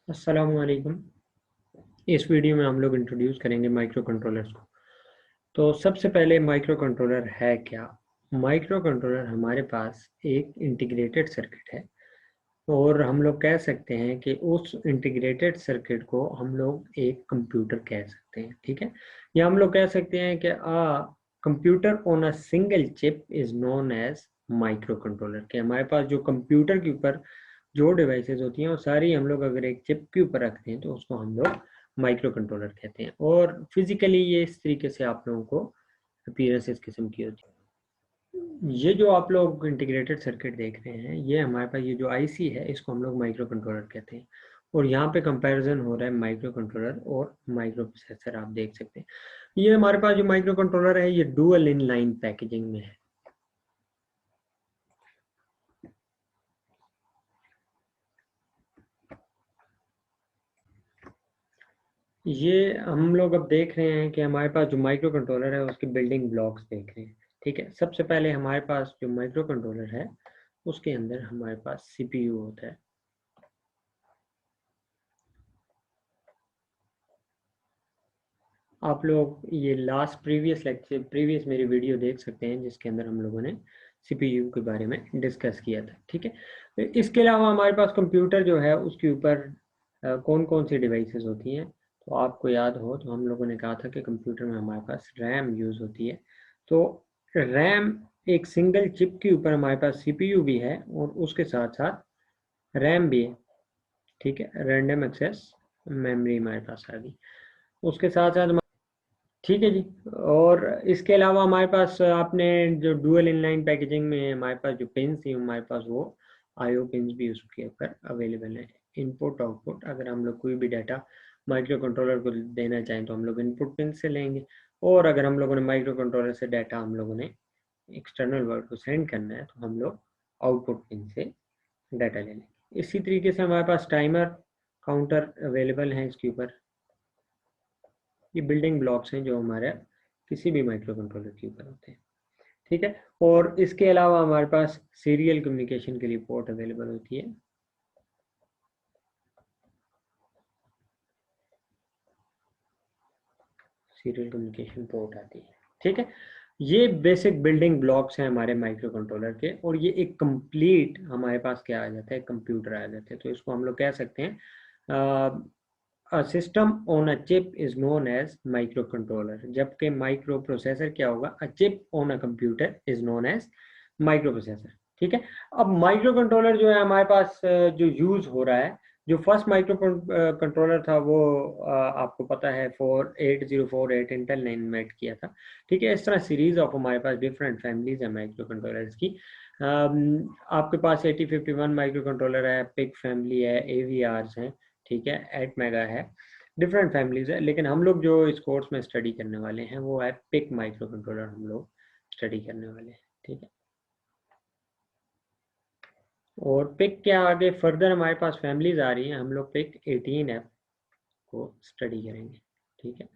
अस्सलामुअलैकुम। इस वीडियो में हम लोग इंट्रोड्यूस करेंगे माइक्रो कंट्रोलर्स को। तो सबसे पहले माइक्रो कंट्रोलर है क्या? माइक्रो कंट्रोलर हमारे पास एक इंटीग्रेटेड सर्किट है और हम लोग कह सकते हैं कि उस इंटीग्रेटेड सर्किट को हम लोग एक कंप्यूटर कह सकते हैं। ठीक है, या हम लोग कह सकते हैं कि computer on a single chip is known as microcontroller. कि हमारे पास जो कंप्यूटर के ऊपर जो डिवाइसेस होती हैं वो सारी हम लोग अगर एक चिप के ऊपर रखते हैं तो उसको हम लोग माइक्रो कंट्रोलर कहते हैं। और फिजिकली ये इस तरीके से आप लोगों को अपीयरेंस इस किस्म की होती है। ये जो आप लोग इंटीग्रेटेड सर्किट देख रहे हैं, ये हमारे पास ये जो आईसी है इसको हम लोग माइक्रो कंट्रोलर कहते हैं। और यहाँ पे कंपैरिजन हो रहा है माइक्रो कंट्रोलर और माइक्रो प्रोसेसर, आप देख सकते हैं। ये हमारे पास जो माइक्रो कंट्रोलर है ये डुअल इन लाइन पैकेजिंग में है। ये हम लोग अब देख रहे हैं कि हमारे पास जो माइक्रो कंट्रोलर है उसके बिल्डिंग ब्लॉक्स देख रहे हैं। ठीक है, सबसे पहले हमारे पास जो माइक्रो कंट्रोलर है उसके अंदर हमारे पास सीपीयू होता है। आप लोग ये लास्ट प्रीवियस लेक्चर प्रीवियस मेरी वीडियो देख सकते हैं जिसके अंदर हम लोगों ने सीपीयू के बारे में डिस्कस किया था। ठीक है, तो इसके अलावा हमारे पास कंप्यूटर जो है उसके ऊपर कौन कौन सी डिवाइसेस होती हैं। तो आपको याद हो तो हम लोगों ने कहा था कि कंप्यूटर में हमारे पास रैम यूज़ होती है। तो रैम एक सिंगल चिप के ऊपर हमारे पास सीपीयू भी है और उसके साथ साथ रैम भी है। ठीक है, रैंडम एक्सेस मेमोरी हमारे पास आ गई उसके साथ साथ। ठीक है जी। और इसके अलावा हमारे पास आपने जो डुअल इनलाइन पैकेजिंग में हमारे पास जो पिन थी हमारे पास वो आईओ पिन भी उसके ऊपर अवेलेबल है। इनपुट आउटपुट अगर हम लोग कोई भी डाटा माइक्रो कंट्रोलर को देना चाहें तो हम लोग इनपुट पिन से लेंगे, और अगर हम लोगों ने माइक्रो कंट्रोलर से डाटा हम लोगों ने एक्सटर्नल वर्ल्ड को सेंड करना है तो हम लोग आउटपुट पिन से डाटा ले लेंगे। इसी तरीके से हमारे पास टाइमर काउंटर अवेलेबल हैं इसके ऊपर। ये बिल्डिंग ब्लॉक्स हैं जो हमारे किसी भी माइक्रो कंट्रोलर के ऊपर होते हैं। ठीक है, और इसके अलावा हमारे पास सीरियल कम्युनिकेशन के लिए पोर्ट अवेलेबल होती है। सीरियल कम्युनिकेशन पोर्ट आती है। ठीक है, ये बेसिक बिल्डिंग ब्लॉक्स हैं हमारे माइक्रो कंट्रोलर के, और ये एक कंप्लीट हमारे पास क्या आ जाता है, कंप्यूटर आ जाता है। तो इसको हम लोग कह सकते हैं A system on a chip is known as microcontroller, जबकि माइक्रो प्रोसेसर क्या होगा, a chip on a computer is known as microprocessor। ठीक है, अब माइक्रो कंट्रोलर जो है हमारे पास जो यूज हो रहा है, जो फर्स्ट माइक्रो कंट्रोलर था वो आपको पता है 8048 इंटेल ने इन्वेंट किया था। ठीक है, इस तरह सीरीज ऑफ हमारे पास डिफरेंट फैमिलीज है माइक्रो कंट्रोलर्स की। आपके पास 8051 माइक्रो कंट्रोलर है, पिक फैमिली है, AVRs हैं। ठीक है, 8 मेगा है, डिफरेंट फैमिलीज है। लेकिन हम लोग जो इस कोर्स में स्टडी करने वाले हैं वो है पिक माइक्रो कंट्रोलर, हम लोग स्टडी करने वाले हैं। ठीक है, और पिक के आगे फर्दर हमारे पास फैमिलीज आ रही हैं, हम लोग पिक 18F को स्टडी करेंगे। ठीक है,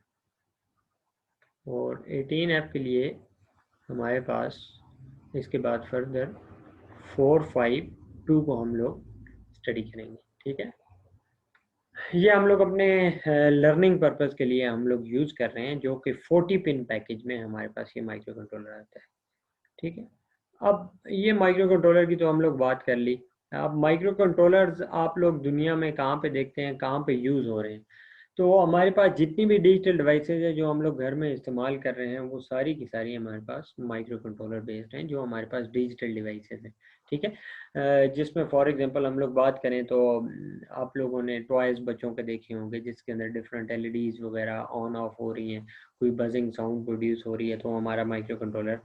और 18F के लिए हमारे पास इसके बाद फर्दर 452 को हम लोग स्टडी करेंगे। ठीक है, ये हम लोग अपने लर्निंग पर्पस के लिए हम लोग यूज कर रहे हैं, जो कि 40 पिन पैकेज में हमारे पास ये माइक्रो कंट्रोलर आता है। ठीक है, अब ये माइक्रो कंट्रोलर की तो हम लोग बात कर ली। अब माइक्रो कंट्रोलर्स आप लोग दुनिया में कहाँ पे देखते हैं, कहाँ पे यूज हो रहे हैं? तो हमारे पास जितनी भी डिजिटल डिवाइसेज है जो हम लोग घर में इस्तेमाल कर रहे हैं वो सारी की सारी हमारे पास माइक्रो कंट्रोलर बेस्ड हैं, जो हमारे पास डिजिटल डिवाइसेज हैं। ठीक है, जिसमें फॉर एग्जांपल हम लोग बात करें तो आप लोगों ने टॉयज बच्चों के देखे होंगे जिसके अंदर डिफरेंट LEDs वगैरह ऑन ऑफ हो रही हैं, कोई बजिंग साउंड प्रोड्यूस हो रही है, तो हमारा माइक्रो कंट्रोलर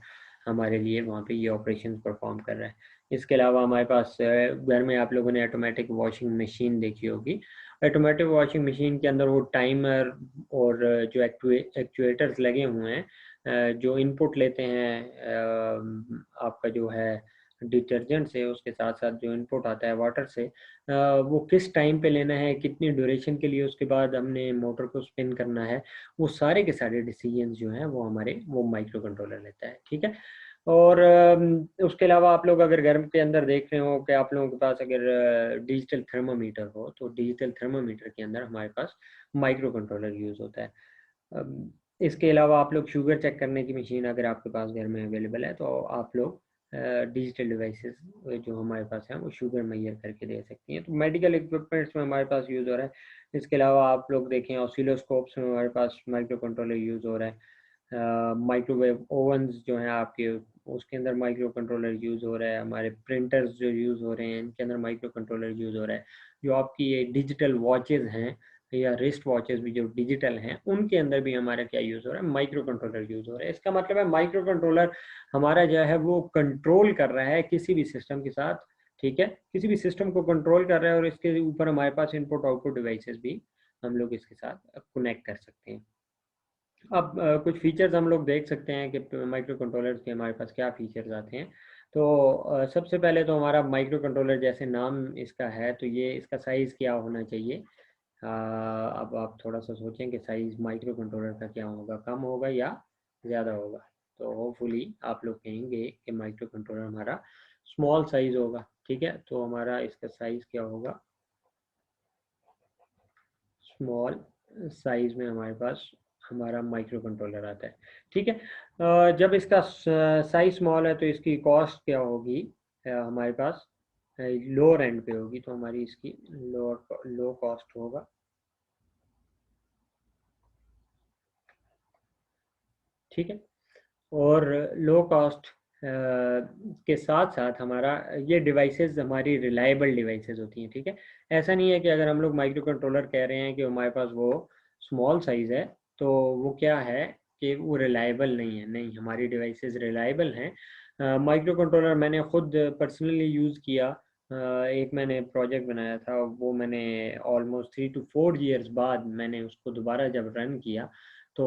हमारे लिए वहाँ पे ये ऑपरेशन परफॉर्म कर रहा है। इसके अलावा हमारे पास घर में आप लोगों ने ऑटोमेटिक वॉशिंग मशीन देखी होगी। ऑटोमेटिक वॉशिंग मशीन के अंदर वो टाइमर और जो एक्चुएटर्स लगे हुए हैं, जो इनपुट लेते हैं आपका जो है डिटर्जेंट से, उसके साथ साथ जो इनपुट आता है वाटर से, वो किस टाइम पे लेना है, कितनी ड्यूरेशन के लिए, उसके बाद हमने मोटर को स्पिन करना है, वो सारे के सारे डिसीजंस जो हैं वो हमारे वो माइक्रो कंट्रोलर लेता है। ठीक है, और उसके अलावा आप लोग अगर घर के अंदर देख रहे हो कि आप लोगों के पास अगर डिजिटल थर्मामीटर हो, तो डिजिटल थर्मामीटर के अंदर हमारे पास माइक्रो कंट्रोलर यूज़ होता है। इसके अलावा आप लोग शुगर चेक करने की मशीन अगर आपके पास घर में अवेलेबल है, तो आप लोग डिजिटल डिवाइसेस जो हमारे पास हैं वो शुगर मेजर करके दे सकती हैं। तो मेडिकल इक्विपमेंट्स में हमारे पास यूज़ हो रहा है। इसके अलावा आप लोग देखें ऑसिलोस्कोप्स में हमारे पास माइक्रो कंट्रोलर यूज़ हो रहा है। माइक्रोवेव ओवंस जो हैं आपके, उसके अंदर माइक्रो कंट्रोलर यूज़ हो रहा है। हमारे प्रिंटर्स जो यूज़ हो रहे हैं इनके अंदर माइक्रो कंट्रोलर यूज़ हो रहा है। जो आपकी ये डिजिटल वॉचेज़ हैं या रिस्ट वॉचेस भी जो डिजिटल हैं, उनके अंदर भी हमारा क्या यूज़ हो रहा है, माइक्रो कंट्रोलर यूज़ हो रहा है। इसका मतलब है माइक्रो कंट्रोलर हमारा जो है वो कंट्रोल कर रहा है किसी भी सिस्टम के साथ, ठीक है, किसी भी सिस्टम को कंट्रोल कर रहा है, और इसके ऊपर हमारे पास इनपुट आउटपुट डिवाइसेस भी हम लोग इसके साथ कनेक्ट कर सकते हैं। अब कुछ फीचर्स हम लोग देख सकते हैं कि माइक्रो कंट्रोलर के हमारे पास क्या फीचर्स आते हैं। तो सबसे पहले तो हमारा माइक्रो कंट्रोलर जैसे नाम इसका है, तो ये इसका साइज़ क्या होना चाहिए। अब आप थोड़ा सा सोचें कि साइज़ माइक्रो कंट्रोलर का क्या होगा, कम होगा या ज़्यादा होगा। तो होपफुली आप लोग कहेंगे कि माइक्रो कंट्रोलर हमारा स्मॉल साइज़ होगा, ठीक है। तो हमारा इसका साइज़ क्या होगा, स्मॉल साइज़ में हमारे पास हमारा माइक्रो कंट्रोलर आता है, ठीक है। जब इसका साइज़ स्मॉल है तो इसकी कॉस्ट क्या होगी, हमारे पास लोअर एंड पे होगी, तो हमारी इसकी लो कॉस्ट होगा, ठीक है। और लो कॉस्ट के साथ साथ हमारा ये डिवाइसेस हमारी रिलायबल डिवाइसेस होती हैं, ठीक है। ऐसा नहीं है कि अगर हम लोग माइक्रो कंट्रोलर कह रहे हैं कि हमारे पास वो स्मॉल साइज़ है तो वो क्या है कि वो रिलायबल नहीं है। नहीं, हमारी डिवाइसेस रिलायबल हैं। माइक्रो कंट्रोलर मैंने खुद पर्सनली यूज़ किया। एक मैंने प्रोजेक्ट बनाया था, वो मैंने ऑलमोस्ट 3 to 4 years बाद मैंने उसको दोबारा जब रन किया तो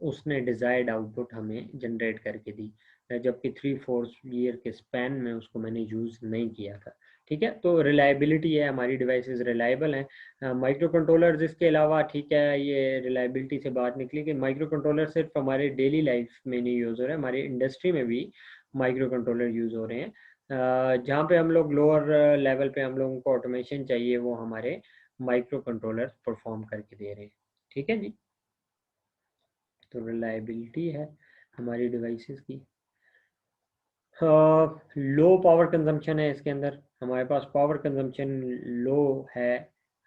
उसने डिज़ायर्ड आउटपुट हमें जनरेट करके दी, जबकि 3-4 ईयर के स्पैन में उसको मैंने यूज़ नहीं किया था, ठीक है। तो रिलायबिलिटी है, हमारी डिवाइसेस रिलायबल हैं। माइक्रो कंट्रोलर्स इसके अलावा, ठीक है, ये रिलायबिलिटी से बात निकली कि माइक्रो कंट्रोलर सिर्फ हमारे डेली लाइफ में नहीं यूज़ हो रहे हैं, हमारी इंडस्ट्री में भी माइक्रो कंट्रोलर यूज़ हो रहे हैं। जहाँ पे हम लोग लोअर लेवल पे हम लोगों को ऑटोमेशन चाहिए, वो हमारे माइक्रो कंट्रोलर परफॉर्म करके दे रहे हैं, ठीक है जी। तो रिलायबिलिटी है हमारी डिवाइसेस की। लो पावर कंजम्पशन है इसके अंदर, हमारे पास पावर कंजम्पशन लो है।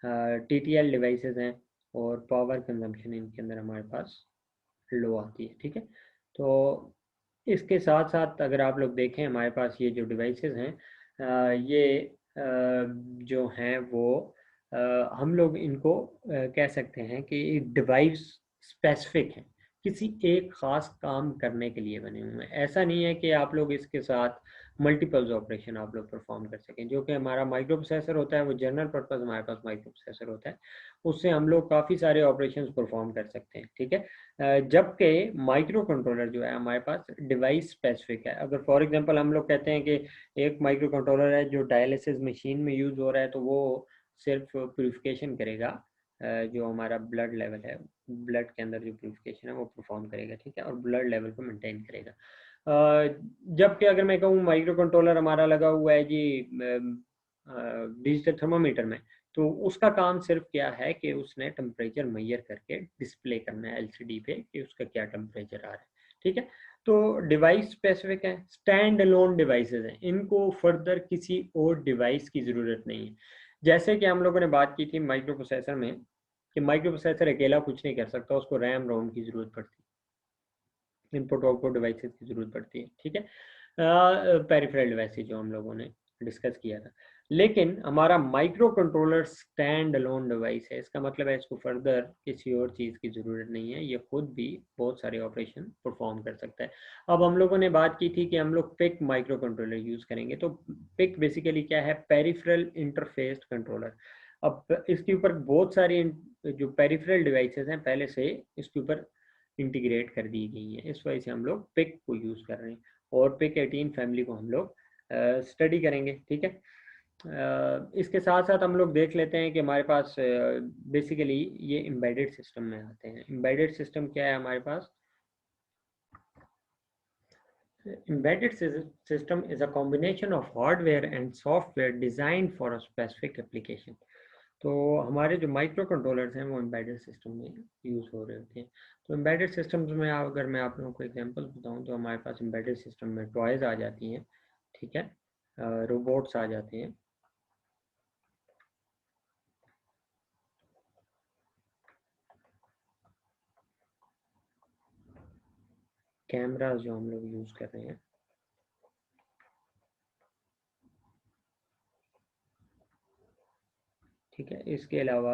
टीटीएल डिवाइसेस हैं और पावर कंजम्पशन इनके अंदर हमारे पास लो आती है, ठीक है। तो इसके साथ साथ अगर आप लोग देखें हमारे पास ये जो डिवाइसेस हैं, ये जो हैं वो हम लोग इनको कह सकते हैं कि डिवाइस स्पेसिफिक है, किसी एक ख़ास काम करने के लिए बने हुए हैं। ऐसा नहीं है कि आप लोग इसके साथ मल्टीपल्स ऑपरेशन आप लोग परफॉर्म कर सकें। जो कि हमारा माइक्रो प्रोसेसर होता है वो जनरल पर्पस हमारे पास माइक्रो प्रोसेसर होता है, उससे हम लोग काफ़ी सारे ऑपरेशंस परफॉर्म कर सकते हैं, ठीक है। जबकि माइक्रो कंट्रोलर जो है हमारे पास डिवाइस स्पेसिफिक है। अगर फॉर एग्जांपल हम लोग कहते हैं कि एक माइक्रो कंट्रोलर है जो डायलिसिस मशीन में यूज़ हो रहा है, तो वो सिर्फ प्यूरिफिकेशन करेगा, जो हमारा ब्लड लेवल है, ब्लड के अंदर जो प्यूरिफिकेशन है वो परफॉर्म करेगा, ठीक है, और ब्लड लेवल को मेंटेन करेगा। जबकि अगर मैं कहूँ माइक्रो कंट्रोलर हमारा लगा हुआ है जी डिजिटल थर्मामीटर में, तो उसका काम सिर्फ क्या है कि उसने टेम्परेचर मेजर करके डिस्प्ले करना है एलसीडी पे कि उसका क्या टेम्परेचर आ रहा है, ठीक है। तो डिवाइस स्पेसिफिक है, स्टैंड अलोन डिवाइसेस हैं, इनको फर्दर किसी और डिवाइस की ज़रूरत नहीं है। जैसे कि हम लोगों ने बात की थी माइक्रो प्रोसेसर में कि माइक्रो प्रोसेसर अकेला कुछ नहीं कर सकता, उसको रैम रोम की ज़रूरत पड़ती है, इनपुट आउटपुट डिवाइसेस की ज़रूरत पड़ती है, ठीक है। पेरिफेरल डिवाइसेस जो हम लोगों ने डिस्कस किया था। लेकिन हमारा micro controller stand alone device है, इसका मतलब है इसको फर्दर किसी और चीज़ की ज़रूरत नहीं है, ये खुद भी बहुत सारे ऑपरेशन परफॉर्म कर सकता है। अब हम लोगों ने बात की थी कि हम लोग पिक माइक्रो कंट्रोलर यूज़ करेंगे, तो पिक बेसिकली क्या है, पेरिफेरल इंटरफेस कंट्रोलर। अब इसके ऊपर बहुत सारी जो पेरिफेरल डिवाइसेस हैं पहले से इसके ऊपर इंटीग्रेट कर दी गई है, इस वजह से हम लोग पिक को यूज़ कर रहे हैं, और पिक 18 फैमिली को हम लोग स्टडी करेंगे, ठीक है। इसके साथ साथ हम लोग देख लेते हैं कि हमारे पास बेसिकली ये एम्बेडेड सिस्टम में आते हैं। एम्बेडेड सिस्टम क्या है हमारे पास, Embedded system is a combination of hardware and software designed for a specific application. तो हमारे जो माइक्रो कंट्रोलर्स हैं वो एम्बेडेड सिस्टम में यूज़ हो रहे होते हैं। तो एम्बेडेड सिस्टम्स में अगर मैं आप लोगों को एग्जांपल बताऊं तो हमारे पास एम्बेडेड सिस्टम में टॉयज़ आ जाती हैं, ठीक है, रोबोट्स आ जाते हैं, कैमरास जो हम लोग यूज़ कर रहे हैं, ठीक है। इसके अलावा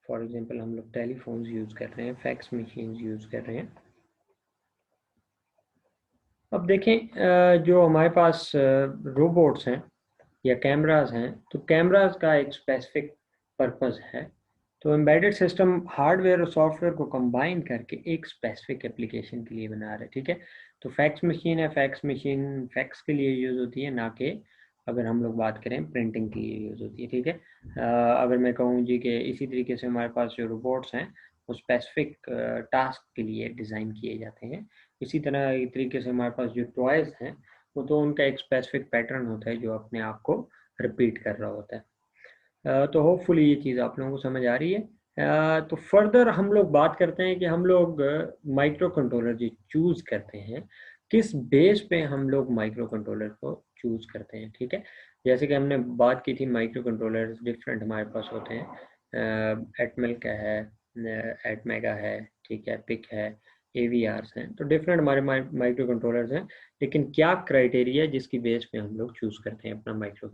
फॉर एग्जांपल हम लोग टेलीफोन्स यूज़ कर रहे हैं, फैक्स मशीन्स यूज़ कर रहे हैं। अब देखें जो हमारे पास रोबोट्स हैं या कैमरास हैं, तो कैमरास का एक स्पेसिफिक पर्पस है। तो एम्बेडेड सिस्टम हार्डवेयर और सॉफ्टवेयर को कंबाइन करके एक स्पेसिफिक एप्लीकेशन के लिए बना रहे हैं, ठीक है। तो फैक्स मशीन है, फैक्स मशीन फैक्स के लिए यूज़ होती है, ना कि अगर हम लोग बात करें प्रिंटिंग के लिए यूज़ होती है, ठीक है। अगर मैं कहूँ जी कि इसी तरीके से हमारे पास जो रोबोट्स हैं वो स्पेसिफिक टास्क के लिए डिज़ाइन किए जाते हैं। इसी तरह एक तरीके से हमारे पास जो टॉयज़ हैं वो तो उनका एक स्पेसिफिक पैटर्न होता है जो अपने आप को रिपीट कर रहा होता है। तो होपफुली ये चीज़ आप लोगों को समझ आ रही है। तो फर्दर हम लोग बात करते हैं कि हम लोग माइक्रो कंट्रोलर जो चूज़ करते हैं, किस बेस पे हम लोग माइक्रो कंट्रोलर को चूज़ करते हैं, ठीक है। जैसे कि हमने बात की थी माइक्रो कंट्रोलर डिफरेंट हमारे पास होते हैं, एटमेल का है, एटमेगा है, ठीक है, पिक है, एवीआरस हैं। तो डिफरेंट हमारे माइक्रो कंट्रोलर्स हैं, लेकिन क्या क्राइटेरिया जिसकी बेस पे हम लोग चूज़ करते हैं अपना माइक्रो।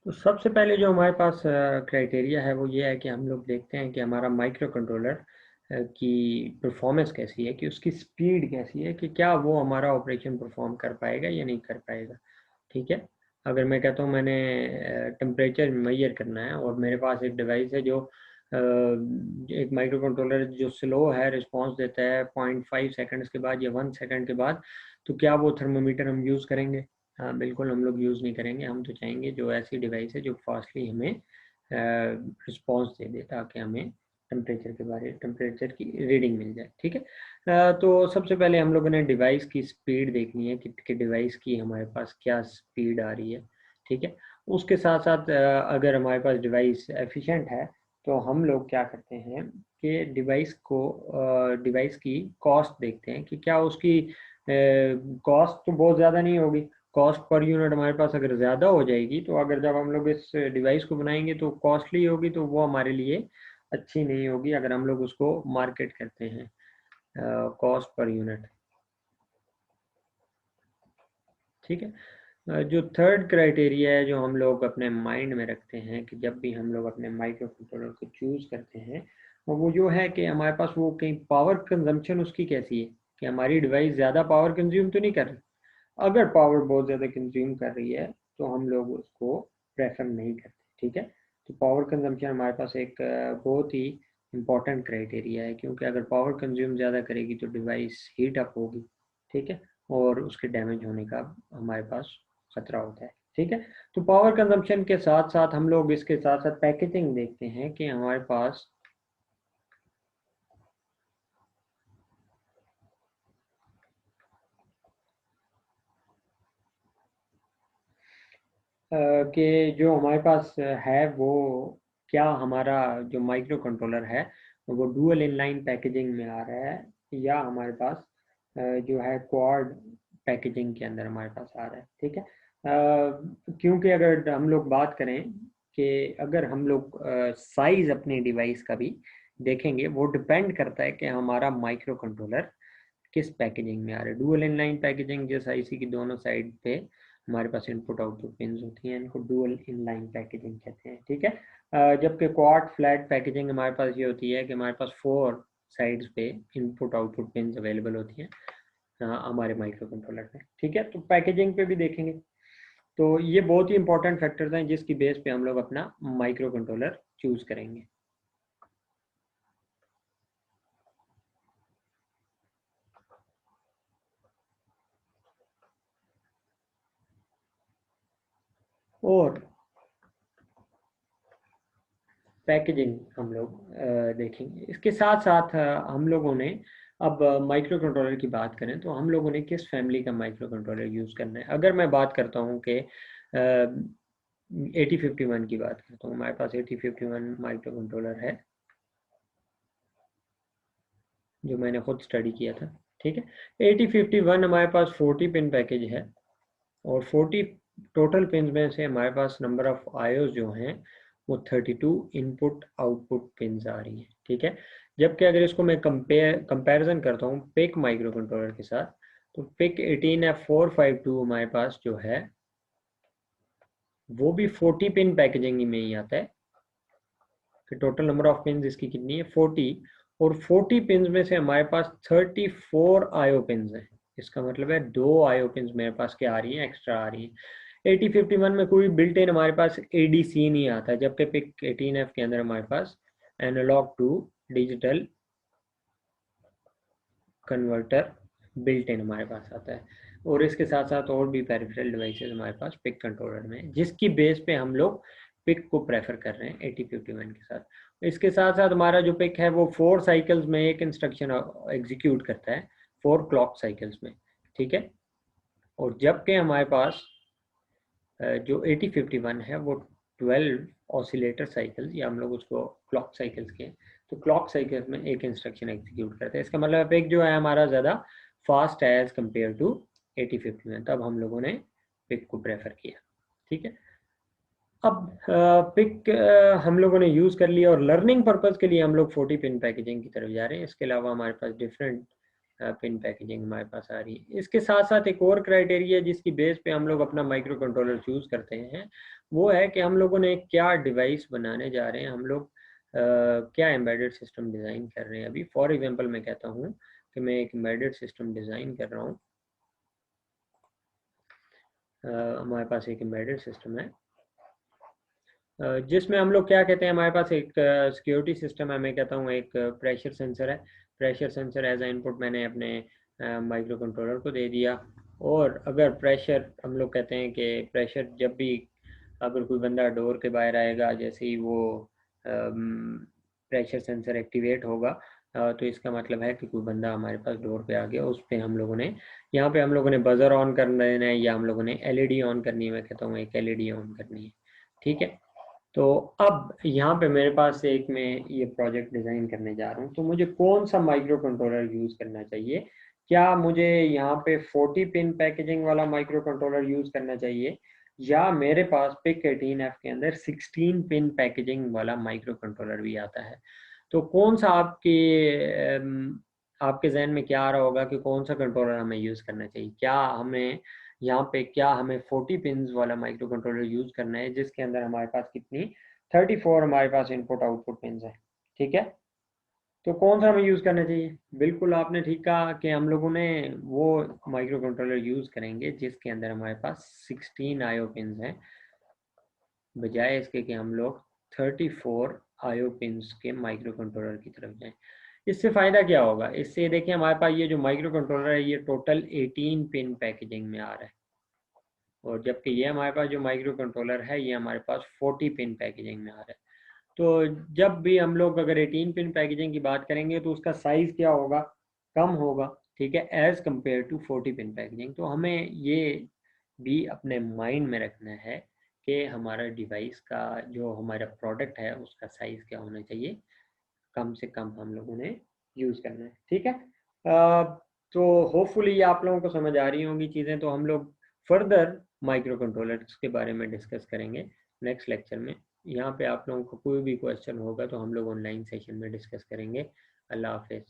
तो सबसे पहले जो हमारे पास क्राइटेरिया है वो ये है कि हम लोग देखते हैं कि हमारा माइक्रो कंट्रोलर की परफॉर्मेंस कैसी है, कि उसकी स्पीड कैसी है, कि क्या वो हमारा ऑपरेशन परफॉर्म कर पाएगा या नहीं कर पाएगा, ठीक है। अगर मैं कहता हूँ मैंने टेम्परेचर मेजर करना है और मेरे पास एक डिवाइस है जो एक माइक्रो कंट्रोलर जो स्लो है, रिस्पांस देता है 0.5 सेकंड्स के बाद या 1 सेकंड के बाद, तो क्या वो थर्मोमीटर हम यूज़ करेंगे? हाँ, बिल्कुल हम लोग यूज़ नहीं करेंगे। हम तो चाहेंगे जो ऐसी डिवाइस है जो फास्टली हमें रिस्पांस दे दे, ताकि हमें टेम्परेचर की रीडिंग मिल जाए, ठीक है। तो सबसे पहले हम लोगों ने डिवाइस की स्पीड देखनी है कि डिवाइस की हमारे पास क्या स्पीड आ रही है, ठीक है। उसके साथ साथ अगर हमारे पास डिवाइस एफिशिएंट है तो हम लोग क्या करते हैं कि डिवाइस की कॉस्ट देखते हैं कि क्या उसकी कॉस्ट तो बहुत ज़्यादा नहीं होगी। कॉस्ट पर यूनिट हमारे पास अगर ज़्यादा हो जाएगी तो अगर जब हम लोग इस डिवाइस को बनाएंगे तो कॉस्टली होगी, तो वो हमारे लिए अच्छी नहीं होगी अगर हम लोग उसको मार्केट करते हैं कॉस्ट पर यूनिट, ठीक है। जो थर्ड क्राइटेरिया है जो हम लोग अपने माइंड में रखते हैं कि जब भी हम लोग अपने माइक्रो कंट्रोलर को चूज़ करते हैं, वो जो है कि हमारे पास वो कहीं पावर कंजम्पशन उसकी कैसी है, कि हमारी डिवाइस ज़्यादा पावर कंज्यूम तो नहीं कर रही। अगर पावर बहुत ज़्यादा कंज्यूम कर रही है तो हम लोग उसको प्रेफर नहीं करते, ठीक है। तो पावर कंजम्पशन हमारे पास एक बहुत ही इम्पोर्टेंट क्राइटेरिया है, क्योंकि अगर पावर कंज्यूम ज़्यादा करेगी तो डिवाइस हीट अप होगी, ठीक है, और उसके डैमेज होने का हमारे पास खतरा होता है, ठीक है। तो पावर कंजम्पशन के साथ साथ हम लोग इसके साथ साथ पैकेजिंग देखते हैं कि हमारे पास कि जो हमारे पास है वो क्या हमारा जो माइक्रो कंट्रोलर है वो डुअल इनलाइन पैकेजिंग में आ रहा है, या हमारे पास जो है क्वाड पैकेजिंग के अंदर हमारे पास आ रहा है, ठीक है। क्योंकि अगर हम लोग बात करें कि अगर हम लोग साइज अपने डिवाइस का भी देखेंगे, वो डिपेंड करता है कि हमारा माइक्रो कंट्रोलर किस पैकेजिंग में आ रहा है। डुअल इनलाइन पैकेजिंग जैसे आईसी की दोनों साइड पे हमारे पास इनपुट आउटपुट पिंस होती हैं, इनको डुअल इनलाइन पैकेजिंग कहते हैं, ठीक है। जबकि क्वाड फ्लैट पैकेजिंग हमारे पास ये होती है कि हमारे पास 4 साइड्स पे इनपुट आउटपुट पिंस अवेलेबल होती हैं हमारे माइक्रो कंट्रोलर में, ठीक है। तो पैकेजिंग पे भी देखेंगे, तो ये बहुत ही इंपॉर्टेंट फैक्टर्स हैं जिसकी बेस पे हम लोग अपना माइक्रो कंट्रोलर चूज करेंगे। और पैकेजिंग हम लोग देखेंगे, इसके साथ साथ हम लोगों ने अब माइक्रो कंट्रोलर की बात करें तो हम लोगों ने किस फैमिली का माइक्रो कंट्रोलर यूज़ करना है। अगर मैं बात करता हूँ कि 8051 की बात करता हूँ, हमारे पास 8051 माइक्रो कंट्रोलर है जो मैंने खुद स्टडी किया था, ठीक है। 8051 हमारे पास 40 पिन पैकेज है और 40 टोटल पिन में से हमारे पास नंबर ऑफ आयोस जो हैं वो 32 इनपुट आउटपुट पिन्स आ रही हैं, ठीक है। जबकि अगर इसको मैं कंपैरिजन करता हूँ पिक माइक्रो कंट्रोलर के साथ, तो पिक 18F452 हमारे पास जो है वो भी 40 पिन पैकेजिंग में ही आता है कि टोटल नंबर ऑफ पिन्स इसकी कितनी है 40, और 40 पिन्स में से हमारे पास 34 आयो पिन्स हैं। इसका मतलब है 2 आयो पिन्स मेरे पास क्या आ रही हैं, एक्स्ट्रा आ रही हैं। 8051 में कोई बिल्ट इन हमारे पास एडीसी नहीं आता, जबकि पिक 18F के अंदर हमारे पास analogue to digital converter built in हमारे पास आता है। और इसके साथ साथ और भी पेरिफेरल डिवाइसेस हमारे पास पिक कंट्रोलर में है, जिसकी बेस पे हम लोग पिक को प्रेफर कर रहे हैं 8051 के साथ। इसके साथ साथ हमारा जो पिक है वो 4 साइकिल्स में एक इंस्ट्रक्शन एग्जीक्यूट करता है, 4 क्लॉक साइकिल्स में, ठीक है। और जबकि हमारे पास जो 8051 है वो 12 ऑसिलेटर साइकिल्स, या हम लोग उसको क्लॉक साइकिल्स के, तो क्लॉक साइकिल्स में एक इंस्ट्रक्शन एग्जीक्यूट करते हैं। इसका मतलब पिक जो है हमारा ज़्यादा फास्ट है एज कम्पेयर टू 8051, तब हम लोगों ने पिक को प्रेफर किया, ठीक है। अब पिक हम लोगों ने यूज़ कर लिया और लर्निंग पर्पज़ के लिए हम लोग 40 पिन पैकेजिंग की तरफ जा रहे हैं। इसके अलावा हमारे पास डिफरेंट पिन पैकेजिंग हमारे पास आ रही है। इसके साथ साथ एक और क्राइटेरिया जिसकी बेस पे हम लोग अपना माइक्रो कंट्रोलर चूज़ करते हैं, वो है कि हम लोगों ने क्या डिवाइस बनाने जा रहे हैं, हम लोग क्या एम्बेडेड सिस्टम डिज़ाइन कर रहे हैं। अभी फॉर एग्जांपल मैं कहता हूँ कि मैं एक एम्बेडेड सिस्टम डिज़ाइन कर रहा हूँ। हमारे पास एक एम्बेडेड सिस्टम है जिसमें हम लोग क्या कहते हैं, हमारे पास एक सिक्योरिटी सिस्टम है। मैं कहता हूँ एक प्रेशर सेंसर है। Pressure sensor as a input मैंने अपने माइक्रो कंट्रोलर को दे दिया, और अगर प्रेशर, हम लोग कहते हैं कि प्रेशर जब भी अगर कोई बंदा डोर के बाहर आएगा, जैसे ही वो प्रेशर सेंसर एक्टिवेट होगा, तो इसका मतलब है कि कोई बंदा हमारे पास डोर पे आ गया। उस पर हम लोगों ने, यहाँ पे हम लोगों ने बजर ऑन कर देना है, या हम लोगों ने एलईडी ऑन करनी है। मैं कहता हूँ एक एलईडी ऑन करनी है, ठीक है। तो अब यहाँ पे मेरे पास एक, मैं ये प्रोजेक्ट डिज़ाइन करने जा रहा हूँ, तो मुझे कौन सा माइक्रो कंट्रोलर यूज़ करना चाहिए। क्या मुझे यहाँ पे 40 पिन पैकेजिंग वाला माइक्रो कंट्रोलर यूज़ करना चाहिए, या मेरे पास पिक 18F के अंदर 16 पिन पैकेजिंग वाला माइक्रो कंट्रोलर भी आता है। तो कौन सा आपके जहन में क्या आ रहा होगा कि कौन सा कंट्रोलर हमें यूज़ करना चाहिए। क्या हमें यहाँ पे, क्या हमें 40 पिन्स वाला माइक्रो कंट्रोलर यूज़ करना है जिसके अंदर हमारे पास कितनी 34 हमारे पास इनपुट आउटपुट पिन्स है, ठीक है। तो कौन सा हमें यूज़ करना चाहिए। बिल्कुल आपने ठीक कहा कि हम लोगों ने वो माइक्रो कंट्रोलर यूज़ करेंगे जिसके अंदर हमारे पास 16 आयो पिन्स हैं, बजाय इसके कि हम लोग 34 आयो पिन्स के माइक्रो कंट्रोलर की तरफ जाएं। इससे फ़ायदा क्या होगा, इससे देखिए हमारे पास ये जो माइक्रो कंट्रोलर है ये टोटल 18 पिन पैकेजिंग में आ रहा है, और जबकि ये हमारे पास जो माइक्रो कंट्रोलर है ये हमारे पास 40 पिन पैकेजिंग में आ रहा है। तो जब भी हम लोग अगर 18 पिन पैकेजिंग की बात करेंगे तो उसका साइज़ क्या होगा, कम होगा, ठीक है, as compare to 40 pin packaging. तो हमें ये भी अपने माइंड में रखना है कि हमारा डिवाइस का, जो हमारा प्रोडक्ट है उसका साइज़ क्या होना चाहिए, कम से कम हम लोगों ने यूज़ करना है, ठीक है। तो होपफुली आप लोगों को समझ आ रही होंगी चीज़ें। तो हम लोग फर्दर माइक्रो कंट्रोलर्स के बारे में डिस्कस करेंगे नेक्स्ट लेक्चर में। यहाँ पे आप लोगों को कोई भी क्वेश्चन होगा तो हम लोग ऑनलाइन सेशन में डिस्कस करेंगे। अल्लाह हाफिज़।